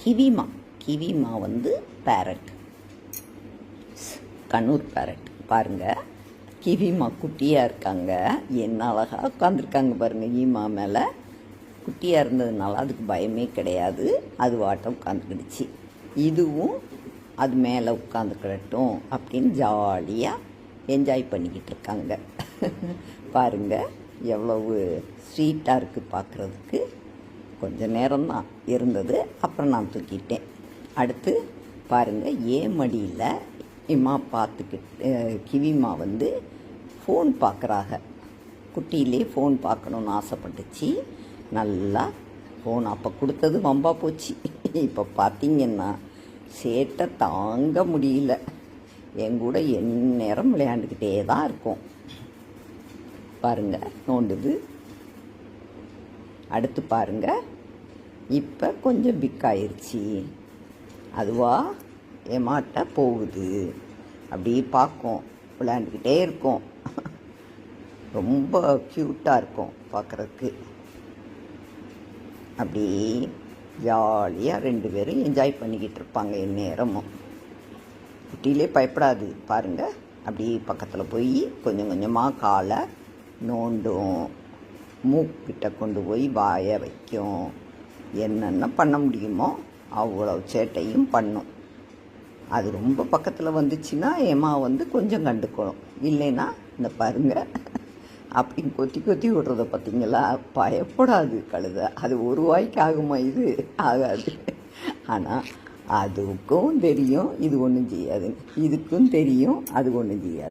கிவிமா. கிவிமா வந்து farad, Kannur farad. பாருங்கள், கிவிமா குட்டியாக இருக்காங்க. என்ன அழகாக உட்காந்துருக்காங்க பாருங்கள். ஈமா மேலே குட்டியாக இருந்ததுனால அதுக்கு பயமே கிடையாது. அது வாட்டம் உட்காந்துக்கிடுச்சு. இதுவும் அது மேலே உட்காந்துக்கிடட்டும் அப்படின்னு ஜாலியாக என்ஜாய் பண்ணிக்கிட்டு இருக்காங்க. பாருங்கள், எவ்வளவு ஸ்வீட்டாக இருக்குது பார்க்குறதுக்கு. கொஞ்சம் நேரம்தான் இருந்தது, அப்புறம் நான் தூக்கிட்டேன். அடுத்து பாருங்கள், ஏன் மடியில் இம்மா பார்த்துக்கிட்டு கிவிமா வந்து ஃபோன் பார்க்குறாங்க. குட்டியிலே ஃபோன் பார்க்கணுன்னு ஆசைப்பட்டுச்சு. நல்லா ஃபோன் அப்போ கொடுத்தது வம்பா போச்சு. இப்போ பார்த்திங்கன்னா சேட்டை தாங்க முடியல. என் கூட எந்நேரம் விளையாண்டுக்கிட்டே தான் இருக்கும். பாருங்கள், நோண்டுது. அடுத்து பாருங்கள், இப்போ கொஞ்சம் பிக்காயிருச்சு. அதுவாக ஏமாட்ட போகுது. அப்படியே பார்க்கும், விளையாண்டுக்கிட்டே இருக்கும். ரொம்ப க்யூட்டாக இருக்கும் பார்க்குறதுக்கு. அப்படியே ஜாலியாக ரெண்டு பேரும் என்ஜாய் பண்ணிக்கிட்டு இருப்பாங்க எந்நேரமும். குட்டியிலே பயப்படாது பாருங்கள். அப்படியே பக்கத்தில் போய் கொஞ்சம் கொஞ்சமாக காலை நோண்டும், மூக்கிட்ட கொண்டு போய் வாய வைக்கும். என்னென்ன பண்ண முடியுமோ அவ்வளோ சேட்டையும் பண்ணும். அது ரொம்ப பக்கத்தில் வந்துச்சுன்னா ஏமா வந்து கொஞ்சம் கண்டுக்கணும். இல்லைன்னா இந்த பாருங்கள், அப்படி கொத்தி கொத்தி விடுறத பார்த்தீங்களா? பயப்படாது கழுதை. அது ஒரு வாய்க்கு ஆகுமா? இது ஆகாது. ஆனால் அதுக்கும் தெரியும் இது ஒன்றும் செய்யாது. இதுக்கும் தெரியும் அது ஒன்றும் செய்யாது.